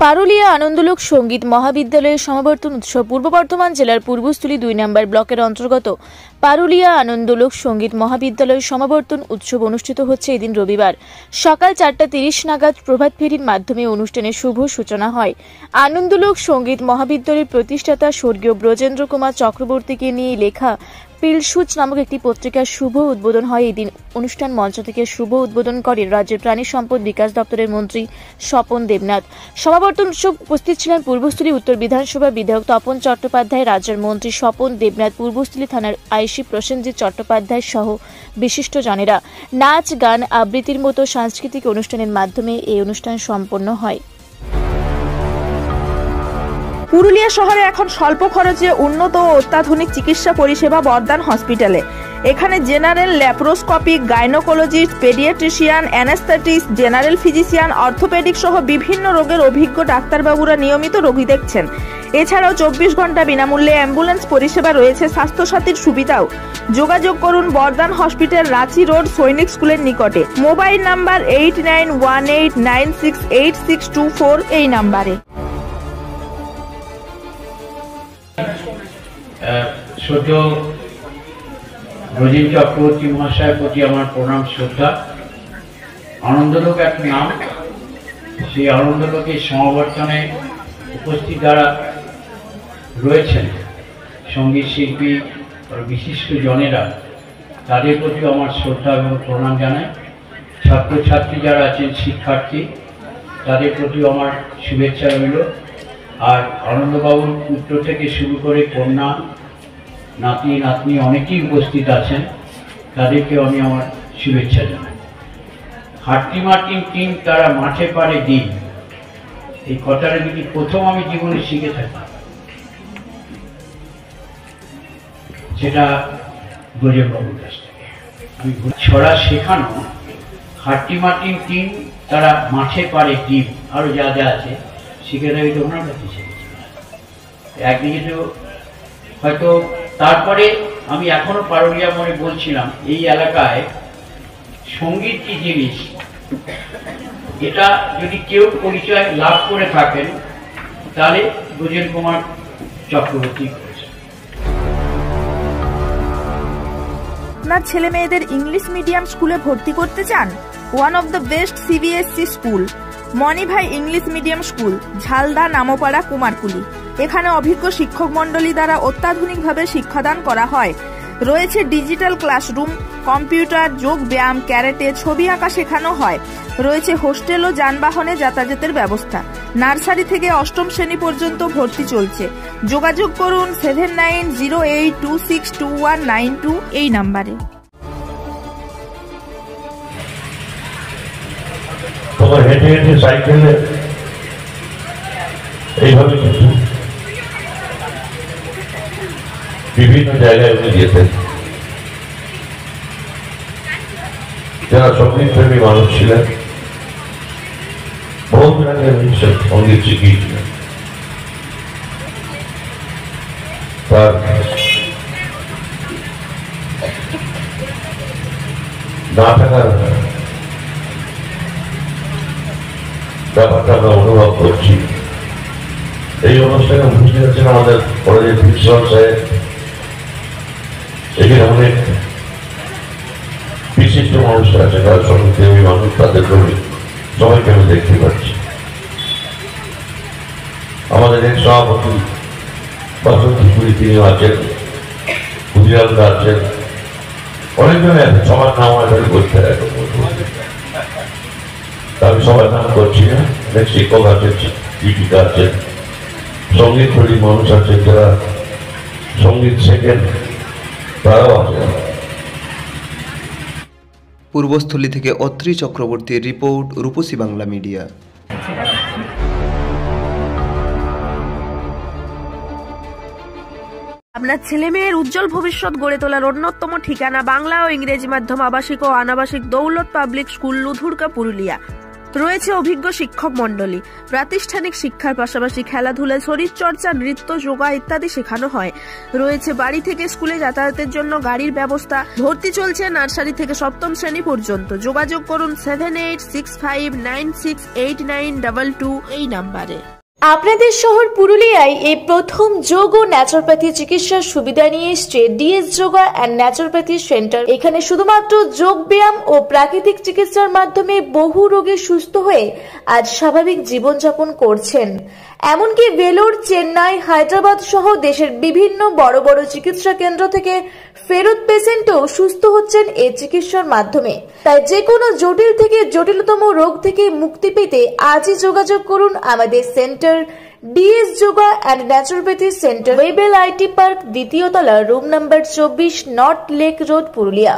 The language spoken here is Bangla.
পারুলিয়া আনন্দলোক সঙ্গীত মহাবিদ্যালয়ের সমাবর্তন উৎসব পূর্ব বর্ধমান জেলার পূর্বস্থলী 2 নম্বর ব্লকের অন্তর্গত পারুলিয়া আনন্দলোক সঙ্গীত মহাবিদ্যালয়ের সমাবর্তন উৎসব অনুষ্ঠিত হচ্ছে এদিন রবিবার সকাল 4:30 নাগাদ প্রভাত ফেরির মাধ্যমে অনুষ্ঠানের শুভ সূচনা হয়। আনন্দলোক সঙ্গীত মহাবিদ্যালয়ের প্রতিষ্ঠাতা স্বর্গীয় ব্রজেন্দ্র কুমার চক্রবর্তীকে নিয়ে লেখা পিলসুচ নামক একটি পত্রিকার শুভ উদ্বোধন হয়। এদিন অনুষ্ঠান মঞ্চ থেকে শুভ উদ্বোধন করেন রাজ্যের প্রাণী সম্পদ বিকাশ দপ্তরের মন্ত্রী স্বপন দেবনাথ। সমাবর্তন উৎসব উপস্থিত ছিলেন পূর্বস্থলী উত্তর বিধানসভা বিধায়ক তপন চট্টোপাধ্যায়, রাজ্যের মন্ত্রী স্বপন দেবনাথ, পূর্বস্থলী থানার আইসি প্রসেনজিৎ চট্টোপাধ্যায় সহ বিশিষ্ট জনেরা। নাচ, গান, আবৃত্তির মতো সাংস্কৃতিক অনুষ্ঠানের মাধ্যমে এই অনুষ্ঠান সম্পন্ন হয়। পুরুলিয়া শহরে এখন স্বল্প খরচে উন্নত ও অত্যাধুনিক চিকিৎসা পরিষেবা বর্দান হসপিটালে। এখানে general, laparoscopic, gynaecologist, paediatrician, anaesthetist, general physician, orthopaedic সহ বিভিন্ন রোগের অভিজ্ঞ ডাক্তারবাবুরা নিয়মিত রোগী দেখছেন। এছাড়াও 24 ঘন্টা বিনামূল্যে অ্যাম্বুলেন্স পরিষেবা রয়েছে, স্বাস্থ্যসাথীর সুবিধাও। যোগাযোগ করুন বর্দান হসপিটাল, রাঁচি রোড, সৈনিক স্কুলের নিকটে। মোবাইল নাম্বার 8918968624 এই নাম্বারে। শ্রদ্ধ ব্রজেন্দ্র চক্রবর্তী মহাশয়ের প্রতি আমার প্রণাম শ্রদ্ধা। আনন্দলোক এক নাম, সেই আনন্দলোকের সমাবর্তনে উপস্থিত যারা রয়েছেন সঙ্গীত শিল্পী বিশিষ্ট জনেরা, তাদের প্রতি আমার শ্রদ্ধা এবং প্রণাম জানাই। ছাত্রছাত্রী যারা আছেন, শিক্ষার্থী, তাদের প্রতিও আমার শুভেচ্ছা রইল। আর আনন্দবাবুর পুত্র থেকে শুরু করে কন্যা, নাতি, নাতনি অনেকেই উপস্থিত আছেন, তাদেরকেও আমি আমার শুভেচ্ছা জানাই। হাট্টি মার্টিন টিম তারা মাঠে পারে ডিম, এই কথাটা যদি প্রথম আমি জীবনে শিখে থাকি, সেটা ব্রজেন্দ্রবাবুর কাছ থেকে আমি ছড়া শেখানো। হাট্টি মার্টিন টিম তারা মাঠে পারে ডিম, আরও যা যা আছে শিখে দেবে, তো ওনার কাছে শিখেছি একদিকে। তো হয়তো তারপরে আমি এখনো পারুলিয়া মনে বলছিলাম, এই এলাকায় সঙ্গীত কি জিনিস, এটা যদি কেউ পরিচয় লাভ করে থাকেন তাহলে ব্রজেন্দ্র কুমার চক্রবর্তী করেছে। আপনার ছেলে মেয়েদের ইংলিশ মিডিয়াম স্কুলে ভর্তি করতে চান? One of the best CBSE school Manibhai English medium school, Jhalda, Nampara, Kumarkuli. এখানে অভিজ্ঞ শিক্ষক মন্ডলী দ্বারা অত্যাধুনিকভাবে শিক্ষাদান করা হয়। রয়েছে ডিজিটাল ক্লাসরুম, কম্পিউটার, যোগ ব্যায়াম, ক্যারেটে, ছবি আঁকা শেখানো হয়। রয়েছে হোস্টেল ও যানবাহনে যাতায়াতের ব্যবস্থা। নার্সারি থেকে 8ম শ্রেণী পর্যন্ত ভর্তি চলছে। যোগাযোগ করুন 7908262192 এই নাম্বারে। তোমার হেঁটে হেঁটে সাইকেলে এইভাবে কিন্তু বিভিন্ন জায়গায় উনি যেতেন। যারা সঙ্গীত প্রেমী মানুষ ছিলেন, বহু আগে সঙ্গীত শিখিয়েছিলেন। তার না থাকার ব্যাপারটা আমরা অনুভব করছি। এই অনুষ্ঠানে বুঝতে যাচ্ছেন আমাদের কলেজের প্রিন্সিপাল সাহেব, এখানে অনেক বিশিষ্ট মানুষ আছে, তার সঙ্গে মানুষ, তাদের সবাইকে আমি দেখতে পাচ্ছি। আমাদের এক সভাপতি বাসন্তী, তিনি আছেন, গুজরালদা আছেন, অনেকজনে আছেন, সবার নাম আমি করতে আমি সবার নাম করছি না। অনেক শিক্ষক আছেন, শিক্ষিকা আছেন, সঙ্গীত প্রেমী মানুষ আছেন, যারা সঙ্গীত শেখেন, তারাও আছেন। পূর্বস্থলী থেকে অত্রি চক্রবর্তীর রিপোর্ট, রূপসী বাংলা মিডিয়া। আপনার ছেলে মেয়ের উজ্জ্বল ভবিষ্যৎ গড়ে তোলার অন্যতম ঠিকানা বাংলা ও ইংরেজি মাধ্যম আবাসিক ও অনাবাসিক দৌলত পাবলিক স্কুল, লুধুরকা, পুরুলিয়া। রয়েছে অভিজ্ঞ শিক্ষক মণ্ডলী। প্রাতিষ্ঠানিক শিক্ষার পাশাপাশি খেলাধুলা, শরীরচর্চা, নৃত্য, যোগা ইত্যাদি শেখানো হয়। রয়েছে বাড়ি থেকে স্কুলে যাতায়াতের জন্য গাড়ির ব্যবস্থা। ভর্তি চলছে নার্সারি থেকে সপ্তম শ্রেণী পর্যন্ত। যোগাযোগ করুন 7865968922 এই নাম্বারে। আপনাদের শহর পুরুলিয়ায় এই প্রথম যোগ ও ন্যাচুরোপ্যাথি চিকিৎসার সুবিধা নিয়ে এসছে DS yoga and naturopathy centre. এখানে শুধুমাত্র যোগ ব্যায়াম ও প্রাকৃতিক চিকিৎসার মাধ্যমে বহু রোগী সুস্থ হয়ে আজ স্বাভাবিক জীবনযাপন করছেন। এমনকি ভেলোর, চেন্নাই, হায়দ্রাবাদ সহ দেশের বিভিন্ন বড় বড় চিকিৎসা কেন্দ্র থেকে ফেরত পেশেন্টও সুস্থ হচ্ছেন এই চিকিৎসার মাধ্যমে। তাই যে কোনো জটিল থেকে জটিলতম রোগ থেকে মুক্তি পেতে আজই যোগাযোগ করুন আমাদের centre DS yoga and naturopathy centre, Wavell IT park, দ্বিতীয় তলা, room number 24, north lake road, Purulia.